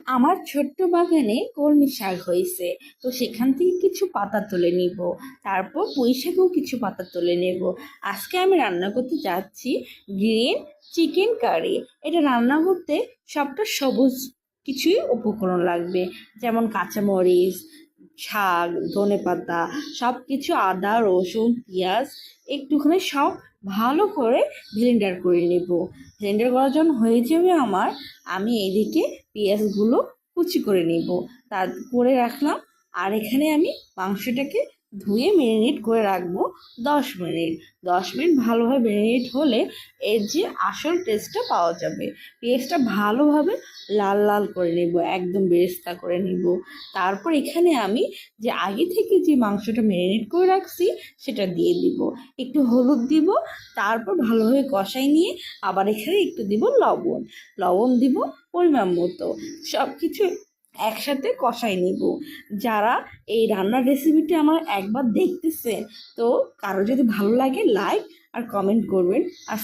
আমার ছোট্ট বাগানে কলমি শাক হয়েছে, তো সেখান থেকে কিছু পাতা তুলে নিব। তারপর পুঁই শাকেও কিছু পাতা তুলে নেব। আজকে আমি রান্না করতে যাচ্ছি গ্রিন চিকেন কারি। এটা রান্না করতে সবটা সবুজ কিছুই উপকরণ লাগবে, যেমন কাঁচামরিচ, শাক, ধনেপাতা, সব কিছু, আদা, রসুন, পেঁয়াজ, একটুখানি সব ভালো করে ব্লেন্ডার করে নেব। ব্লেন্ডার করার জন্য হয়ে যাবে আমার, আমি এদিকে পেঁয়াজগুলো কুচি করে নেব, তা করে রাখলাম। আর এখানে আমি মাংসটাকে ধুয়ে ম্যারিনেট করে রাখবো 10 মিনিট। 10 মিনিট ভালোভাবে ম্যারিনেট হলে এর যে আসল টেস্টটা পাওয়া যাবে। পেঁয়াজটা ভালোভাবে লাল লাল করে নেব, একদম বেরেস্তা করে নেব। তারপর এখানে আমি যে আগে থেকে যে মাংসটা ম্যারিনেট করে রাখছি সেটা দিয়ে দিব, একটু হলুদ দিব। তারপর ভালোভাবে কষাই নিয়ে আবার এখানে একটু দিব লবণ, লবণ দিব পরিমাণ মতো। সব কিছু একসাথে কষাই নিব। যারা এই রান্নার রেসিপিটি আমার একবার দেখতেছেন, তো কারো যদি ভালো লাগে লাইক আর কমেন্ট করবেন। আর